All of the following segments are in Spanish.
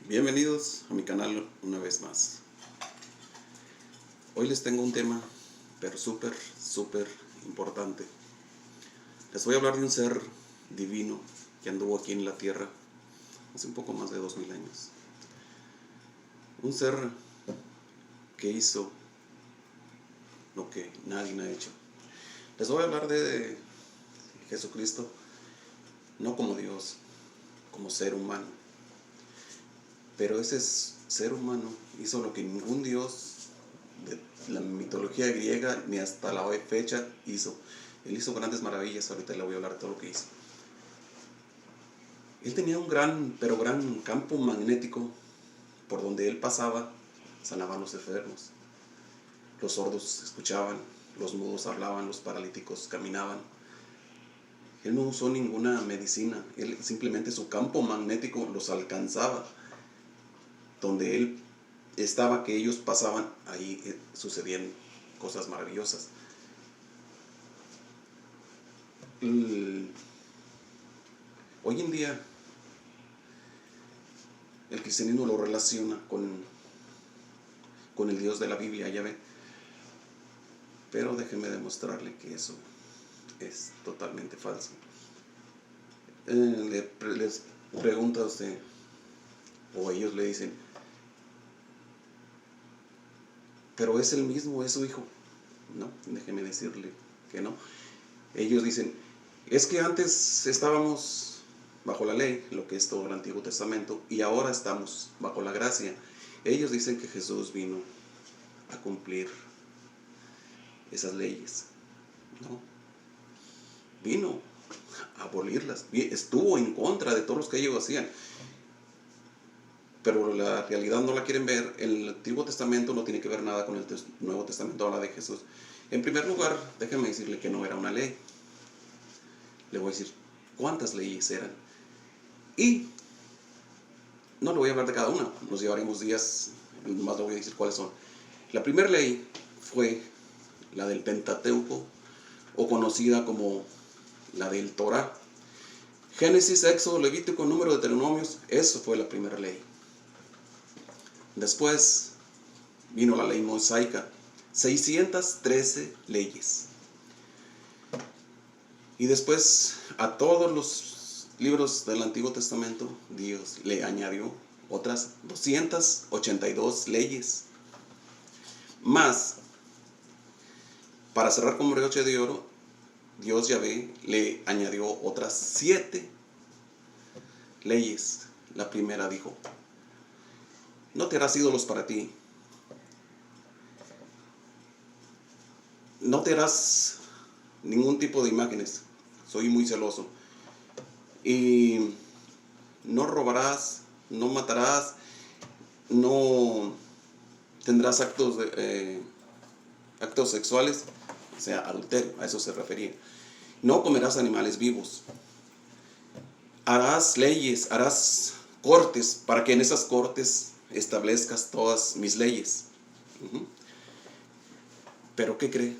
Bienvenidos a mi canal una vez más. Hoy les tengo un tema, pero súper importante. Les voy a hablar de un ser divino que anduvo aquí en la tierra hace un poco más de 2000 años. Un ser que hizo lo que nadie ha hecho. Les voy a hablar de Jesucristo, no como Dios, como ser humano. Pero ese ser humano hizo lo que ningún Dios de la mitología griega ni hasta la fecha hizo. Él hizo grandes maravillas. Ahorita le voy a hablar de todo lo que hizo. Él tenía un gran campo magnético. Por donde él pasaba, sanaban los enfermos, los sordos escuchaban, los mudos hablaban, los paralíticos caminaban. Él no usó ninguna medicina. Él simplemente, su campo magnético los alcanzaba. Donde él estaba, que ellos pasaban, ahí sucedían cosas maravillosas. Hoy en día el cristianismo lo relaciona con el Dios de la Biblia, ya ve. Pero déjenme demostrarle que eso es totalmente falso. Les pregunta a usted, o ellos le dicen, pero es el mismo, es su hijo. No, déjeme decirle que no. Ellos dicen, es que antes estábamos bajo la ley, lo que es todo el Antiguo Testamento, y ahora estamos bajo la gracia. Ellos dicen que Jesús vino a cumplir esas leyes. No, vino a abolirlas, estuvo en contra de todos los que ellos hacían. Pero la realidad no la quieren ver. El Antiguo Testamento no tiene que ver nada con el Nuevo Testamento, habla de Jesús. En primer lugar, déjenme decirle que no era una ley. Le voy a decir cuántas leyes eran. Y no le voy a hablar de cada una, nos llevaremos días, más le voy a decir cuáles son. La primera ley fue la del Pentateuco, o conocida como la del Torá. Génesis, Éxodo, Levítico, Número, Deuteronomios, eso fue la primera ley. Después vino la ley mosaica, 613 leyes. Y después a todos los libros del Antiguo Testamento, Dios le añadió otras 282 leyes. Más, para cerrar con broche de oro, Dios Yahvé le añadió otras 7 leyes. La primera dijo, no te harás ídolos para ti, no te harás ningún tipo de imágenes, soy muy celoso, y no robarás, no matarás, no tendrás actos sexuales, o sea, adulterio, a eso se refería. No comerás animales vivos. Harás leyes, harás cortes, para que en esas cortes establezcas todas mis leyes. Pero ¿qué cree?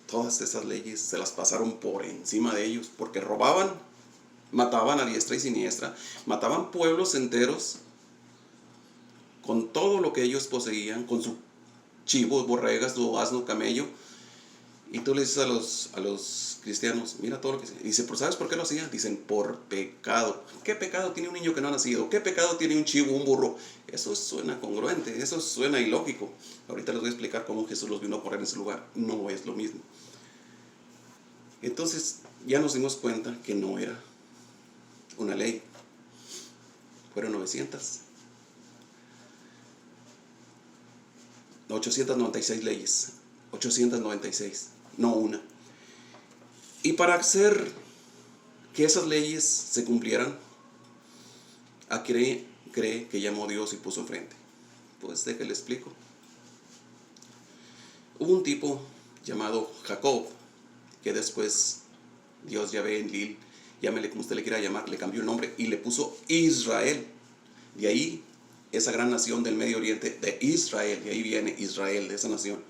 Todas esas leyes se las pasaron por encima de ellos, porque robaban, mataban a diestra y siniestra, mataban pueblos enteros con todo lo que ellos poseían, con su chivo, borregas, su asno, camello. Y tú le dices a los cristianos, mira todo lo que se dice, pero ¿sabes por qué lo hacían? Dicen, por pecado. ¿Qué pecado tiene un niño que no ha nacido? ¿Qué pecado tiene un chivo, un burro? Eso suena congruente, eso suena ilógico. Ahorita les voy a explicar cómo Jesús los vino a poner en ese lugar. No es lo mismo. Entonces ya nos dimos cuenta que no era una ley. Fueron 896 leyes. 896, no una. Y para hacer que esas leyes se cumplieran, ¿a cree que llamó Dios y puso enfrente? Pues déjale explico. Hubo un tipo llamado Jacob, que después Dios Yahvé, Enlil, llámele como usted le quiera llamar, le cambió el nombre y le puso Israel. De ahí, esa gran nación del Medio Oriente, de Israel, de ahí viene Israel, de esa nación.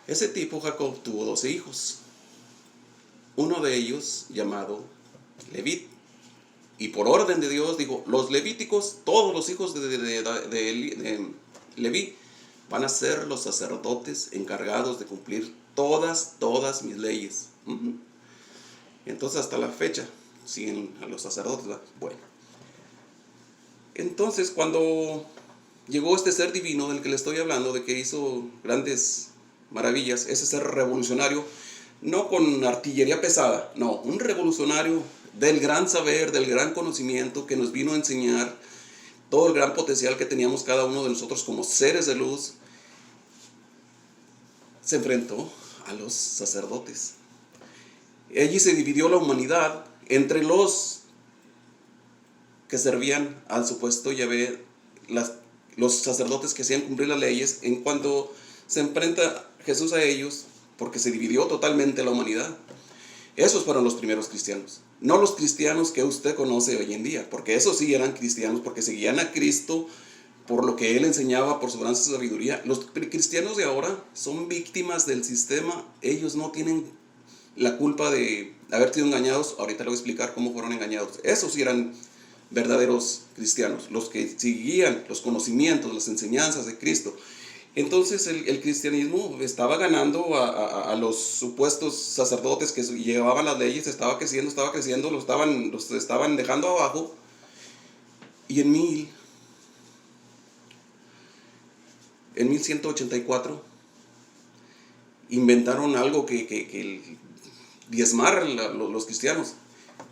Ese tipo, Jacob, tuvo 12 hijos. Uno de ellos, llamado Levit. Y por orden de Dios, dijo, los levíticos, todos los hijos de Leví, van a ser los sacerdotes encargados de cumplir todas mis leyes. Entonces hasta la fecha siguen a los sacerdotes, ¿verdad? Bueno, entonces cuando llegó este ser divino del que le estoy hablando, de que hizo grandes maravillas, ese ser revolucionario, no con artillería pesada, no, un revolucionario del gran saber, del gran conocimiento, que nos vino a enseñar todo el gran potencial que teníamos cada uno de nosotros como seres de luz, se enfrentó a los sacerdotes. Allí se dividió la humanidad entre los que servían al supuesto Yahvé, los sacerdotes que hacían cumplir las leyes. En cuanto se enfrenta Jesús a ellos, porque se dividió totalmente la humanidad, esos fueron los primeros cristianos. No los cristianos que usted conoce hoy en día, porque esos sí eran cristianos, porque seguían a Cristo por lo que Él enseñaba, por su gran sabiduría. Los cristianos de ahora son víctimas del sistema. Ellos no tienen la culpa de haber sido engañados. Ahorita le voy a explicar cómo fueron engañados. Esos sí eran verdaderos cristianos, los que seguían los conocimientos, las enseñanzas de Cristo. Entonces el cristianismo estaba ganando a los supuestos sacerdotes que llevaban las leyes, estaba creciendo, los estaban dejando abajo. Y en 1184 inventaron algo que diezmar los cristianos.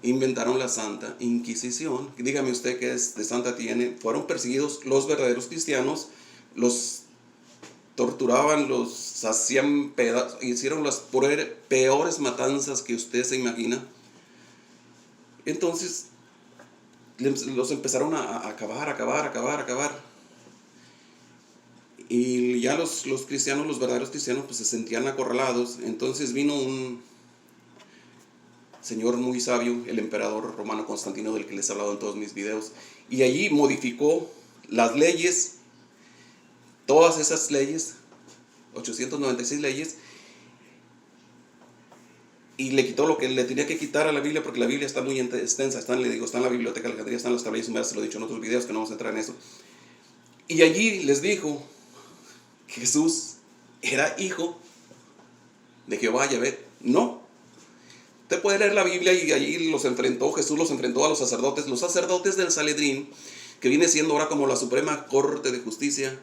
Inventaron la Santa Inquisición. Dígame usted qué es de santa tiene. Fueron perseguidos los verdaderos cristianos, los torturaban, los hacían pedazos, hicieron las peores matanzas que usted se imagina. Entonces los empezaron a acabar. Y ya los cristianos, los verdaderos cristianos, pues se sentían acorralados. Entonces vino un señor muy sabio, el emperador romano Constantino, del que les he hablado en todos mis videos, y allí modificó las leyes, todas esas leyes, 896 leyes, y le quitó lo que le tenía que quitar a la Biblia, porque la Biblia está muy extensa, está en la Biblioteca de Alejandría, están las tablillas sumerias, se lo he dicho en otros videos que no vamos a entrar en eso. Y allí les dijo que Jesús era hijo de Jehová Yahvé. No. Usted puede leer la Biblia y allí Jesús los enfrentó a los sacerdotes del Sanedrín, que viene siendo ahora como la Suprema Corte de Justicia.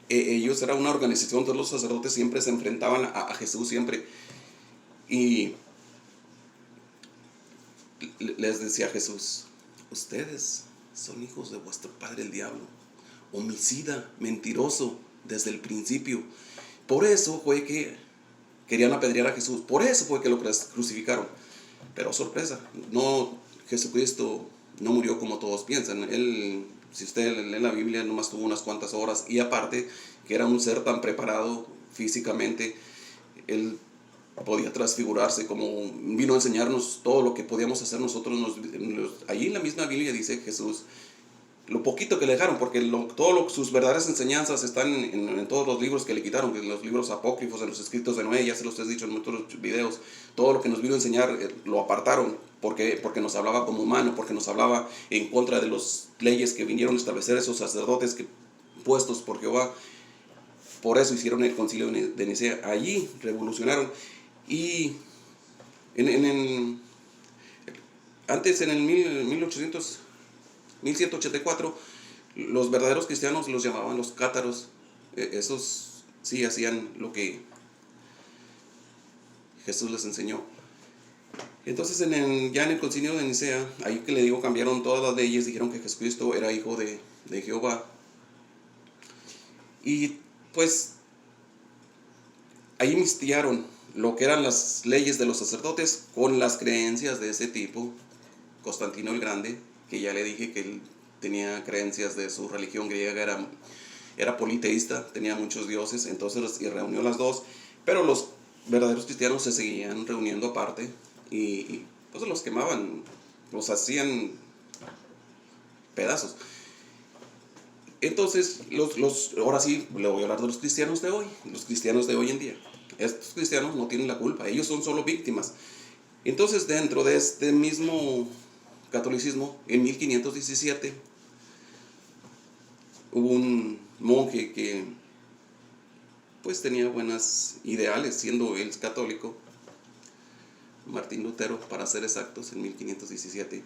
Ellos eran una organización, todos los sacerdotes siempre se enfrentaban a Jesús, siempre. Y les decía Jesús, ustedes son hijos de vuestro padre el diablo, homicida, mentiroso desde el principio. Por eso fue que querían apedrear a Jesús, por eso fue que lo crucificaron. Pero sorpresa, Jesucristo no murió como todos piensan. Él, si usted lee la Biblia, nomás tuvo unas cuantas horas, y aparte que era un ser tan preparado físicamente, él podía transfigurarse, como vino a enseñarnos todo lo que podíamos hacer nosotros. Allí en la misma Biblia dice Jesús, lo poquito que le dejaron, porque sus verdaderas enseñanzas están en todos los libros que le quitaron, en los libros apócrifos, en los escritos de Noé, ya se los he dicho en muchos videos. Todo lo que nos vino a enseñar lo apartaron, porque nos hablaba como humano, porque nos hablaba en contra de las leyes que vinieron a establecer esos sacerdotes puestos por Jehová. Por eso hicieron el concilio de Nicea. Allí revolucionaron. Y antes, en el 1184, los verdaderos cristianos los llamaban los cátaros. Esos sí hacían lo que Jesús les enseñó. Entonces ya en el concilio de Nicea, ahí que le digo, cambiaron todas las leyes, dijeron que Jesucristo era hijo de Jehová. Y pues ahí mezclaron lo que eran las leyes de los sacerdotes con las creencias de ese tipo, Constantino el Grande, que ya le dije que él tenía creencias de su religión griega, era politeísta, tenía muchos dioses. Entonces reunió las dos, pero los verdaderos cristianos se seguían reuniendo aparte, y pues los quemaban, los hacían pedazos. Entonces, ahora sí le voy a hablar de los cristianos de hoy en día. Estos cristianos no tienen la culpa, ellos son solo víctimas. Entonces, dentro de este mismo catolicismo, en 1517, hubo un monje que pues tenía buenas ideales, siendo él católico, Martín Lutero, para ser exactos, en 1517,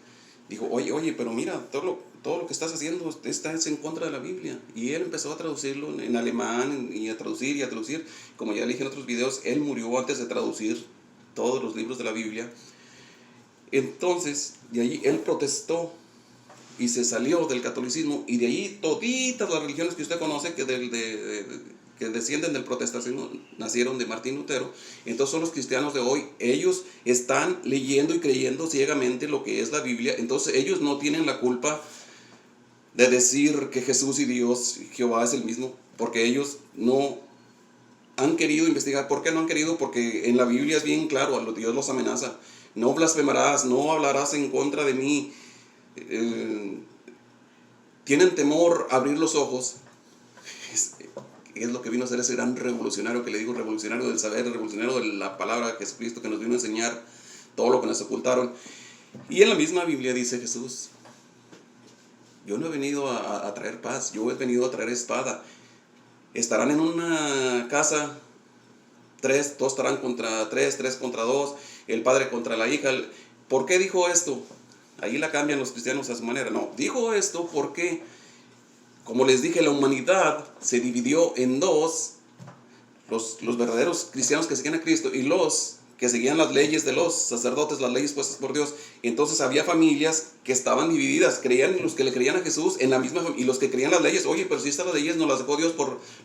dijo, oye, pero mira, todo lo que estás haciendo está en contra de la Biblia. Y él empezó a traducirlo en alemán, y a traducir. Como ya le dije en otros videos, él murió antes de traducir todos los libros de la Biblia. Entonces, de allí él protestó y se salió del catolicismo, y de ahí toditas las religiones que usted conoce que descienden del protestantismo nacieron de Martín Lutero. Entonces son los cristianos de hoy. Ellos están leyendo y creyendo ciegamente lo que es la Biblia. Entonces ellos no tienen la culpa de decir que Jesús y Dios, Jehová es el mismo, porque ellos no han querido investigar. ¿Por qué no han querido? Porque en la Biblia es bien claro, Dios los amenaza: no blasfemarás, no hablarás en contra de mí. Tienen temor a abrir los ojos. Es lo que vino a ser ese gran revolucionario que le digo, revolucionario del saber, revolucionario de la palabra de Jesucristo, que nos vino a enseñar todo lo que nos ocultaron. Y en la misma Biblia dice Jesús: yo no he venido a traer paz, yo he venido a traer espada. Estarán en una casa, dos estarán contra tres contra dos, el padre contra la hija. ¿Por qué dijo esto? Ahí la cambian los cristianos a su manera. No, dijo esto porque, como les dije, la humanidad se dividió en dos: los verdaderos cristianos que seguían a Cristo y los que seguían las leyes de los sacerdotes, las leyes puestas por Dios. Entonces había familias que estaban divididas, creían los que le creían a Jesús en la misma familia, y los que creían las leyes, oye, pero si estas leyes nos las dejó Dios,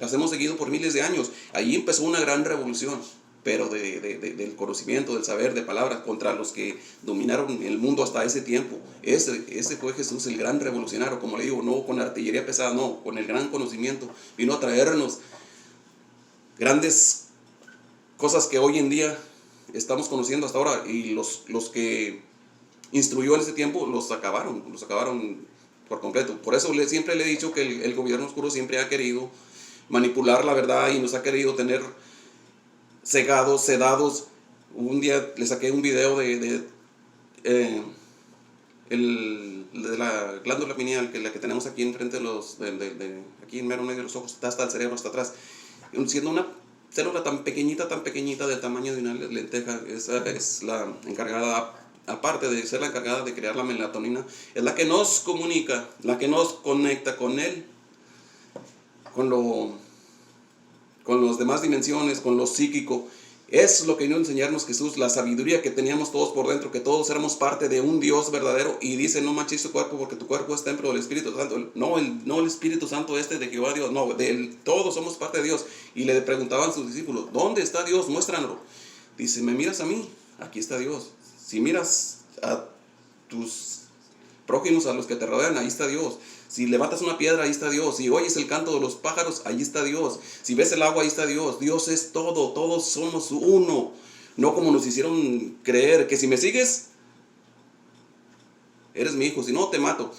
las hemos seguido por miles de años. Ahí empezó una gran revolución, pero del conocimiento, del saber, de palabras, contra los que dominaron el mundo hasta ese tiempo. Ese fue Jesús, el gran revolucionario, como le digo, no con artillería pesada, no, con el gran conocimiento. Vino a traernos grandes cosas que hoy en día estamos conociendo hasta ahora, y los que instruyó en ese tiempo los acabaron por completo. Por eso siempre le he dicho que el gobierno oscuro siempre ha querido manipular la verdad y nos ha querido tener cegados, sedados. Un día le saqué un video de la glándula pineal, la que tenemos aquí enfrente aquí en mero medio de los ojos, está hasta el cerebro, hasta atrás, siendo una célula tan pequeñita, del tamaño de una lenteja. Esa es la encargada, aparte de ser la encargada de crear la melatonina, es la que nos comunica, la que nos conecta con él, con las demás dimensiones, con lo psíquico. Es lo que vino a enseñarnos Jesús, la sabiduría que teníamos todos por dentro, que todos éramos parte de un Dios verdadero. Y dice: no manches tu cuerpo, porque tu cuerpo es templo del Espíritu Santo. No el Espíritu Santo de Jehová Dios, no, todos somos parte de Dios. Y le preguntaban a sus discípulos: ¿dónde está Dios? Muéstranos. Dice: ¿me miras a mí? Aquí está Dios. Si miras a tus prójimos, a los que te rodean, ahí está Dios. Si levantas una piedra, ahí está Dios. Si oyes el canto de los pájaros, ahí está Dios. Si ves el agua, ahí está Dios. Dios es todo, todos somos uno. No como nos hicieron creer, que si me sigues, eres mi hijo, si no, te mato.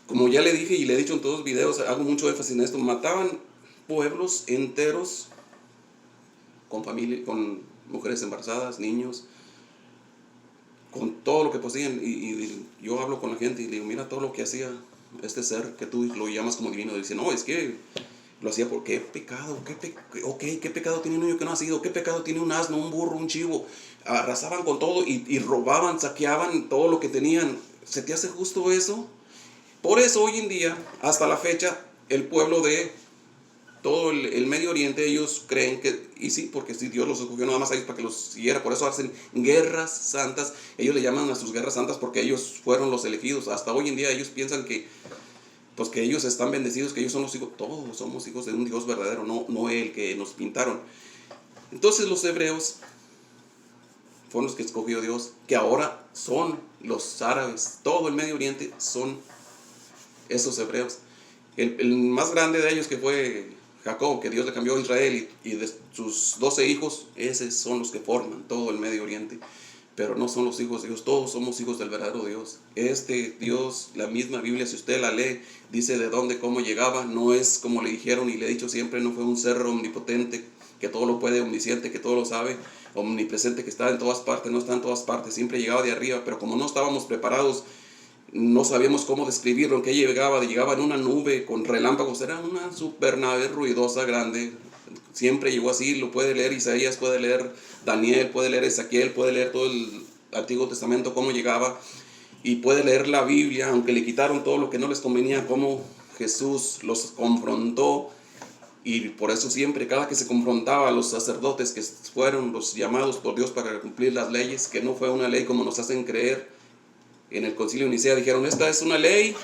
Como ya le dije y le he dicho en todos los videos, hago mucho énfasis en esto: mataban pueblos enteros con familia, con mujeres embarazadas, niños, con todo lo que poseían. Y yo hablo con la gente y le digo: mira todo lo que hacía este ser que tú lo llamas como divino. Dice: no, es que lo hacía por qué pecado, qué pecado tiene un niño que no ha nacido, qué pecado tiene un asno, un burro, un chivo. Arrasaban con todo y robaban, saqueaban todo lo que tenían. ¿Se te hace justo eso? Por eso hoy en día, hasta la fecha, el pueblo de todo el Medio Oriente, ellos creen que, y sí, porque sí, Dios los escogió nada más a ellos para que los siguiera. Por eso hacen guerras santas. Ellos le llaman a sus guerras santas porque ellos fueron los elegidos. Hasta hoy en día ellos piensan que, pues, que ellos están bendecidos, que ellos son los hijos. Todos somos hijos de un Dios verdadero, no el que nos pintaron. Entonces los hebreos fueron los que escogió Dios, que ahora son los árabes. Todo el Medio Oriente son esos hebreos. El más grande de ellos, que fue Jacob, que Dios le cambió a Israel, y de sus 12 hijos, esos son los que forman todo el Medio Oriente. Pero no son los hijos de Dios, todos somos hijos del verdadero Dios. Este Dios, la misma Biblia, si usted la lee, dice de dónde, cómo llegaba. No es como le dijeron y le he dicho siempre, no fue un ser omnipotente que todo lo puede, omnisciente, que todo lo sabe, omnipresente, que está en todas partes, no está en todas partes, siempre llegaba de arriba, pero como no estábamos preparados, no sabíamos cómo describirlo, en qué llegaba en una nube con relámpagos, era una super nave ruidosa, grande, siempre llegó así, lo puede leer Isaías, puede leer Daniel, puede leer Ezequiel, puede leer todo el Antiguo Testamento, cómo llegaba, y puede leer la Biblia, aunque le quitaron todo lo que no les convenía, cómo Jesús los confrontó. Y por eso siempre, cada que se confrontaba a los sacerdotes que fueron los llamados por Dios para cumplir las leyes, que no fue una ley como nos hacen creer, en el concilio de Nicea dijeron, esta es una ley,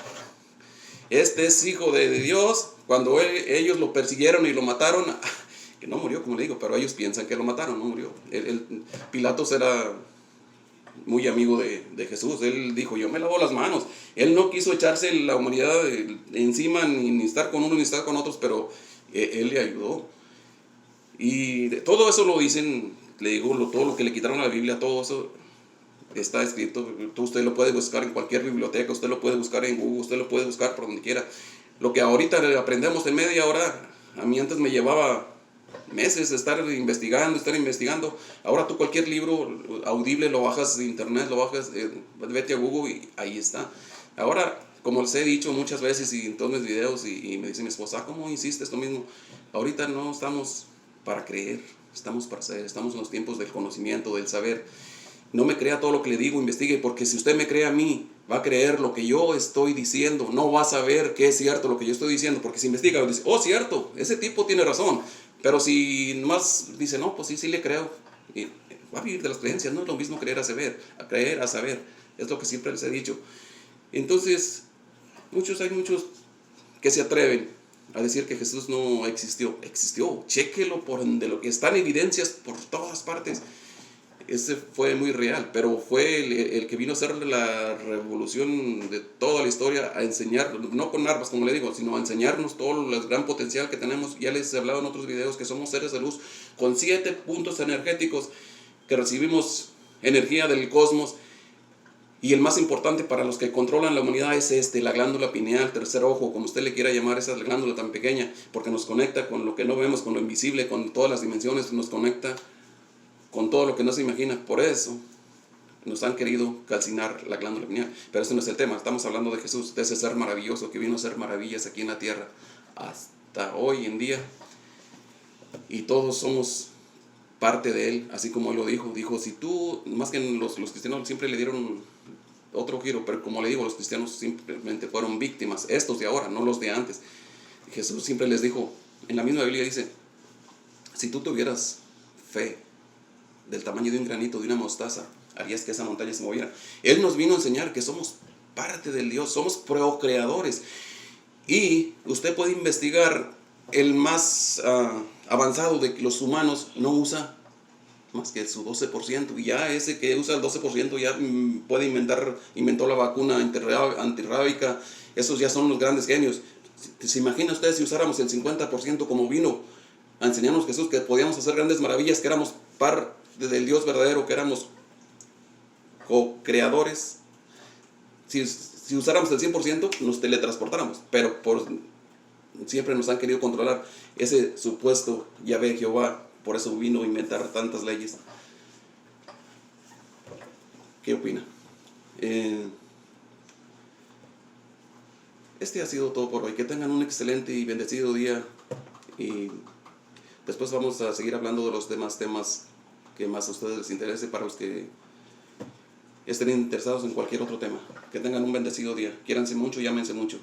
este es hijo de Dios. Cuando ellos lo persiguieron y lo mataron, que no murió, como le digo, pero ellos piensan que lo mataron, no murió. Pilatos era muy amigo de Jesús. Él dijo, yo me lavo las manos. Él no quiso echarse la humanidad encima, ni estar con uno ni estar con otros, pero él le ayudó. Y todo eso lo dicen, le digo, todo lo que le quitaron a la Biblia, todo eso está escrito. Usted lo puede buscar en cualquier biblioteca, usted lo puede buscar en Google, usted lo puede buscar por donde quiera. Lo que ahorita aprendemos en media hora, a mí antes me llevaba meses estar investigando. Ahora tú cualquier libro audible lo bajas de internet, lo bajas, vete a Google y ahí está. Ahora, como les he dicho muchas veces y en todos mis videos, y me dice mi esposa, ¿cómo insistes lo mismo? Ahorita no estamos para creer, estamos para saber, estamos en los tiempos del conocimiento, del saber. No me crea todo lo que le digo, investigue, porque si usted me cree a mí, va a creer lo que yo estoy diciendo, no va a saber que es cierto lo que yo estoy diciendo, porque si investiga, dice, oh, cierto, ese tipo tiene razón. Pero si más dice, no, pues sí le creo, y va a vivir de las creencias. No es lo mismo creer a saber, es lo que siempre les he dicho. Entonces, hay muchos que se atreven a decir que Jesús no existió. Chéquelo por donde lo que están evidencias por todas partes. Ese fue muy real, pero fue el que vino a hacer la revolución de toda la historia, a enseñar, no con armas, como le digo, sino a enseñarnos todo el gran potencial que tenemos. Ya les he hablado en otros videos que somos seres de luz con 7 puntos energéticos, que recibimos energía del cosmos. Y el más importante para los que controlan la humanidad es la glándula pineal, tercer ojo, como usted le quiera llamar, esa glándula tan pequeña, porque nos conecta con lo que no vemos, con lo invisible, con todas las dimensiones, nos conecta con todo lo que no se imagina. Por eso nos han querido calcinar la glándula pineal. Pero ese no es el tema. Estamos hablando de Jesús, de ese ser maravilloso que vino a hacer maravillas aquí en la tierra hasta hoy en día. Y todos somos parte de él, así como él lo dijo. Dijo, si tú, más que los cristianos siempre le dieron otro giro, pero como le digo, los cristianos simplemente fueron víctimas, estos de ahora, no los de antes. Jesús siempre les dijo, en la misma Biblia dice, si tú tuvieras fe del tamaño de un granito, de una mostaza, harías que esa montaña se moviera. Él nos vino a enseñar que somos parte del Dios, somos procreadores. Y usted puede investigar, el más avanzado de los humanos no usa más que su 12%, y ya ese que usa el 12% ya puede inventó la vacuna antirrábica. Esos ya son los grandes genios. ¿Se imagina usted si usáramos el 50% como vino a enseñarnos Jesús, que podíamos hacer grandes maravillas, que éramos parte del Dios verdadero, que éramos co-creadores? Si usáramos el 100%, nos teletransportáramos, pero siempre nos han querido controlar ese supuesto Yahvé, Jehová. Por eso vino a inventar tantas leyes. ¿Qué opina? Este ha sido todo por hoy. Que tengan un excelente y bendecido día. Y después vamos a seguir hablando de los demás temas que más a ustedes les interese, para los que estén interesados en cualquier otro tema. Que tengan un bendecido día. Quiéranse mucho, llámense mucho.